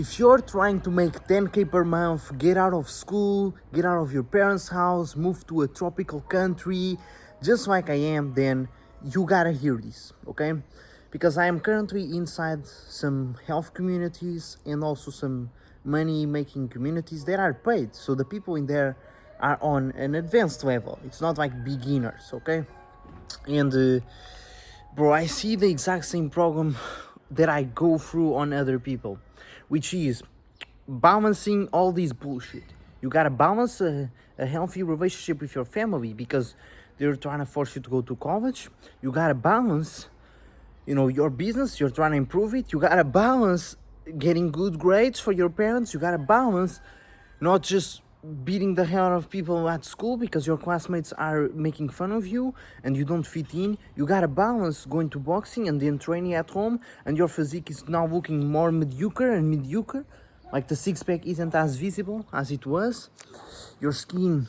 If you're trying to make 10K per month, get out of school, get out of your parents' house, move to a tropical country, just like I am, then you gotta hear this, okay? Because I am currently inside some health communities and also some money making communities that are paid. So the people in there are on an advanced level. It's not like beginners, okay? And bro, I see the exact same problem that I go through on other people, which is balancing all this bullshit. You gotta balance a healthy relationship with your family because they're trying to force you to go to college. You gotta balance, your business. You're trying to improve it. You gotta balance getting good grades for your parents. You gotta balance not just beating the hell out of people at school because your classmates are making fun of you and you don't fit in. You gotta balance going to boxing and then training at home, and your physique is now looking more mediocre and mediocre. Like the six-pack isn't as visible as it was. Your skin,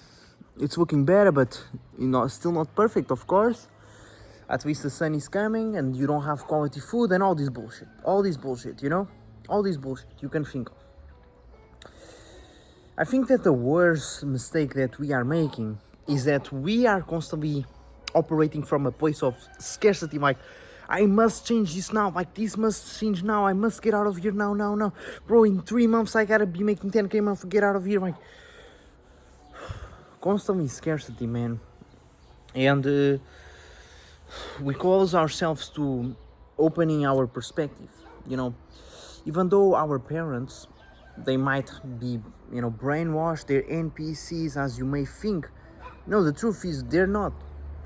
it's looking better, but still not perfect, of course. At least the sun is coming and you don't have quality food and all this bullshit. All this bullshit, All this bullshit you can think of. I think that the worst mistake that we are making is that we are constantly operating from a place of scarcity, like, I must change this now, like this must change now, I must get out of here now. Bro, in 3 months I gotta be making 10K a month, get out of here, like, constantly scarcity, man. And we close ourselves to opening our perspective, even though our parents, they might be, brainwashed, they're NPCs as you may think. No, the truth is they're not.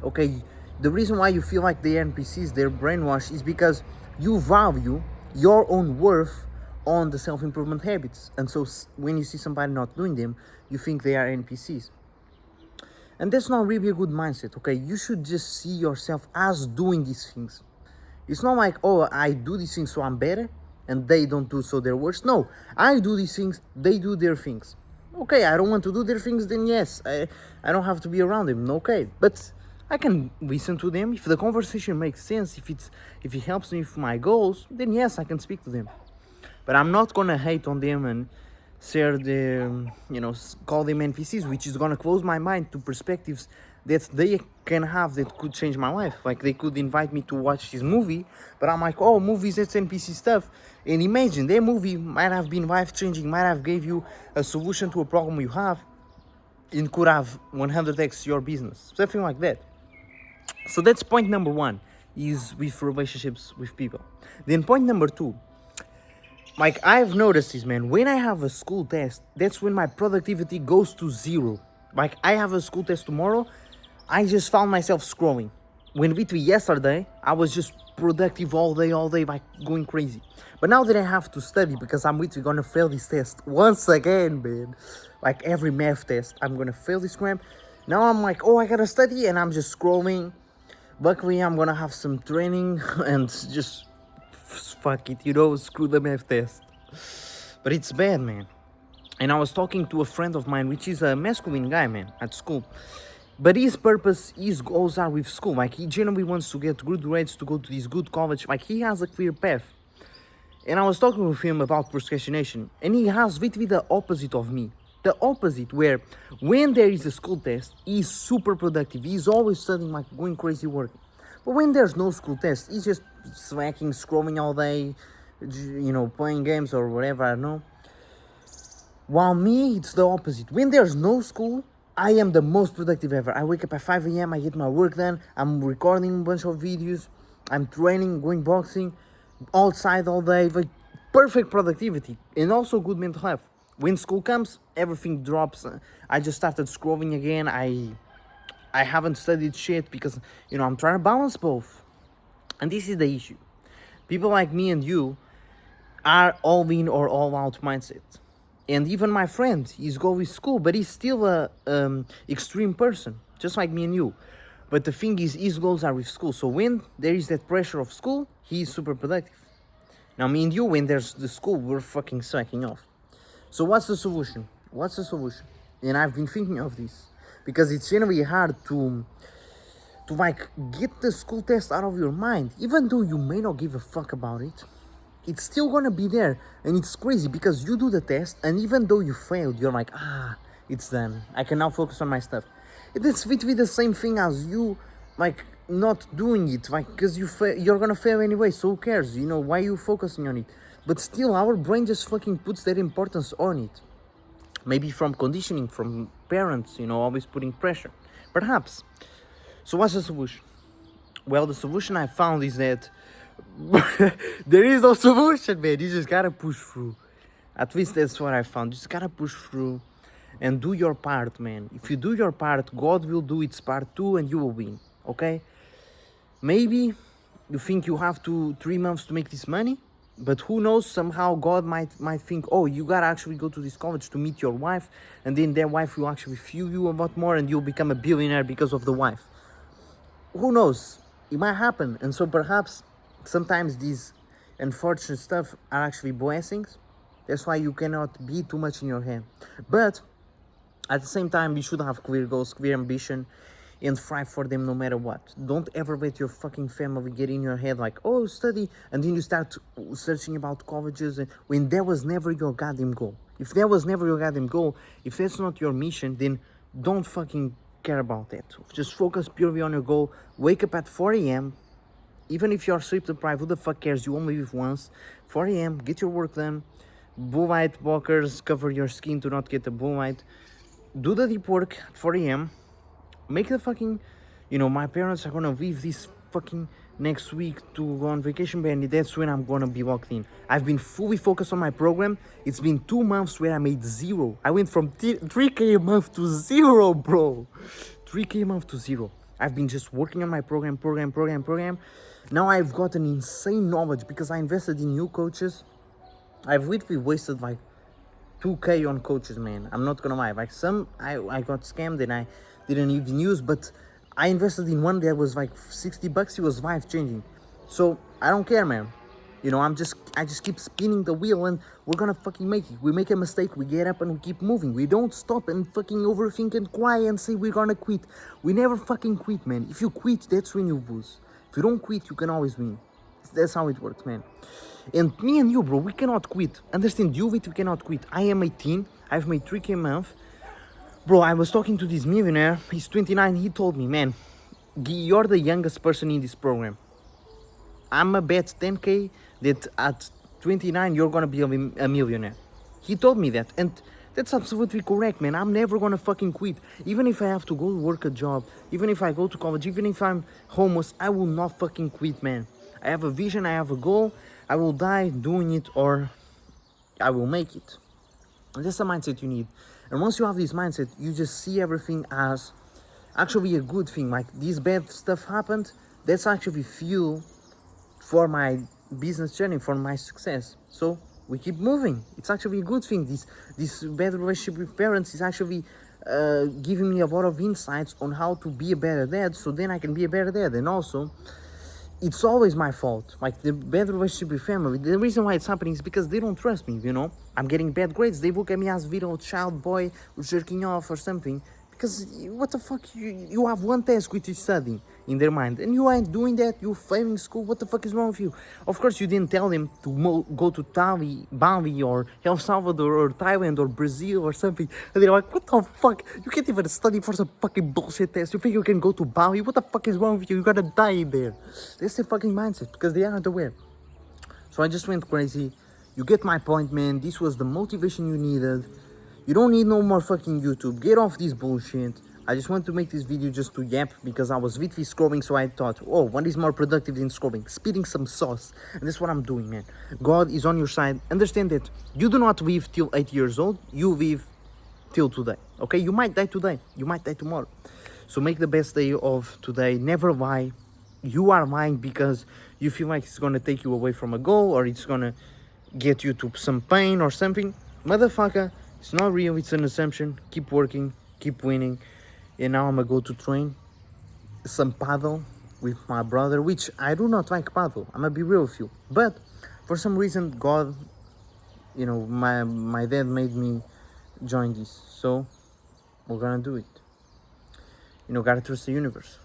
Okay, the reason why you feel like they're NPCs, they're brainwashed, is because you value your own worth on the self-improvement habits. And so when you see somebody not doing them, you think they are NPCs. And that's not really a good mindset, okay? You should just see yourself as doing these things. It's not like, oh, I do these things so I'm better and they don't do so they're worse. No, I do these things, they do their things. Okay, I don't want to do their things, then yes, I don't have to be around them, okay. But I can listen to them. If the conversation makes sense, if it helps me with my goals, then yes, I can speak to them. But I'm not gonna hate on them and share the, call them NPCs, which is gonna close my mind to perspectives that they can have that could change my life. Like, they could invite me to watch this movie, but I'm like, oh, movies, that's NPC stuff. And imagine, that movie might have been life-changing, might have gave you a solution to a problem you have, and could have 100x your business, something like that. So that's point number one, is with relationships with people. Then point number two, like, I've noticed this, man. When I have a school test, that's when my productivity goes to zero. Like, I have a school test tomorrow, I just found myself scrolling. When literally yesterday, I was just productive all day, like going crazy. But now that I have to study, because I'm literally gonna fail this test once again, man. Like every math test, I'm gonna fail this cram. Now I'm like, oh, I gotta study, and I'm just scrolling. Luckily, I'm gonna have some training and just fuck it, screw the math test. But it's bad, man. And I was talking to a friend of mine, which is a masculine guy, man, at school. But his purpose, his goals are with school. Like, he genuinely wants to get good grades, to go to this good college. Like, he has a clear path. And I was talking with him about procrastination. And he has literally the opposite of me. The opposite, where when there is a school test, he's super productive. He's always studying, like going crazy working. But when there's no school test, he's just slacking, scrolling all day, playing games or whatever, I don't know. While me, it's the opposite. When there's no school, I am the most productive ever. I wake up at 5 a.m., I get my work done, I'm recording a bunch of videos, I'm training, going boxing, outside all day, like perfect productivity, and also good mental health. When school comes, everything drops. I just started scrolling again. I haven't studied shit because, I'm trying to balance both. And this is the issue. People like me and you are all in or all out mindset. And even my friend, he's going with school, but he's still a extreme person, just like me and you. But the thing is, his goals are with school. So when there is that pressure of school, he's super productive. Now, me and you, when there's the school, we're fucking slacking off. So what's the solution? And I've been thinking of this, because it's generally hard to like get the school test out of your mind, even though you may not give a fuck about it. it's still gonna be there. And it's crazy because you do the test, and even though you failed, you're like, it's done. I can now focus on my stuff. It's literally the same thing as you, like, not doing it, like, because you're gonna fail anyway, so who cares? You know, why are you focusing on it? But still, our brain just fucking puts that importance on it. Maybe from conditioning, from parents, you know, always putting pressure. Perhaps. So what's the solution? Well, the solution I found is that there is no solution, man. You just gotta push through. At least that's what I found. You just gotta push through and do your part, man. If you do your part, God will do its part too, and you will win. Okay? Maybe you think you have 3 months to make this money, but who knows? Somehow God might think, oh, you gotta actually go to this college to meet your wife, and then their wife will actually fuel you a lot more, and you'll become a billionaire because of the wife. Who knows? It might happen, and so perhaps sometimes these unfortunate stuff are actually blessings. That's why you cannot be too much in your head. But at the same time, you should have clear goals, clear ambition, and strive for them no matter what. Don't ever let your fucking family get in your head like, oh, study, and then you start searching about colleges, and when that was never your goddamn goal. If that was never your goddamn goal, if that's not your mission, then don't fucking care about that. Just focus purely on your goal. Wake up at 4 a.m. Even if you're sleep deprived, who the fuck cares? You only live once. 4 a.m. Get your work done. Blue light blockers, cover your skin to not get the blue light. Do the deep work at 4 a.m. Make the fucking, you know, my parents are gonna leave this fucking next week to go on vacation, and that's when I'm gonna be locked in. I've been fully focused on my program. It's been 2 months where I made zero. I went from 3K a month to zero, bro. 3K a month to zero. I've been just working on my program. Now I've got an insane knowledge because I invested in new coaches. I've literally wasted like 2K on coaches, man. I'm not gonna lie. Like some, I got scammed and I didn't even use, but I invested in one that was like $60. It was life changing. So I don't care, man. You know, I just keep spinning the wheel, and we're gonna fucking make it. We make a mistake, we get up and we keep moving. We don't stop and fucking overthink and cry and say we're gonna quit. We never fucking quit, man. If you quit, that's when you lose. If you don't quit, you can always win. That's how it works, man. And me and you, bro, we cannot quit. Understand, we cannot quit. I am 18. I've made 3K a month. Bro, I was talking to this millionaire. He's 29. He told me, man, you're the youngest person in this program. I'm a bet 10K that at 29 you're gonna be a millionaire. He told me that, and that's absolutely correct, man. I'm never gonna fucking quit. Even if I have to go work a job, even if I go to college, even if I'm homeless, I will not fucking quit, man. I have a vision, I have a goal. I will die doing it, or I will make it. And that's the mindset you need. And once you have this mindset, you just see everything as actually a good thing. Like, this bad stuff happened, that's actually fuel for my business journey, for my success. So we keep moving. It's actually a good thing. This bad relationship with parents is actually giving me a lot of insights on how to be a better dad, so then I can be a better dad. And also, it's always my fault. Like, the bad relationship with family, the reason why it's happening is because they don't trust me, you know. I'm getting bad grades. They look at me as little child boy who's jerking off or something. Because what the fuck, you have one task which is studying in their mind, and you ain't doing that. You're failing school. What the fuck is wrong with you? Of course, you didn't tell them to go to Bali or El Salvador or Thailand or Brazil or something. And they're like, what the fuck? You can't even study for some fucking bullshit test. You think you can go to Bali? What the fuck is wrong with you? You're gonna die there. That's the fucking mindset, because they aren't aware. So I just went crazy. You get my point, man. This was the motivation you needed. You don't need no more fucking YouTube. Get off this bullshit. I just want to make this video just to yap, because I was literally scrolling, so I thought, oh, what is more productive than scrolling? Spitting some sauce. And that's what I'm doing, man. God is on your side. Understand that you do not live till 8 years old. You live till today, okay? You might die today. You might die tomorrow. So make the best day of today. Never lie. You are lying because you feel like it's gonna take you away from a goal, or it's gonna get you to some pain or something. Motherfucker, it's not real, it's an assumption. Keep working, keep winning. And now I'm gonna go to train some paddle with my brother, which I do not like paddle. I'm gonna be real with you. But for some reason, God, you know, my dad made me join this. So we're gonna do it. You know, gotta trust the universe.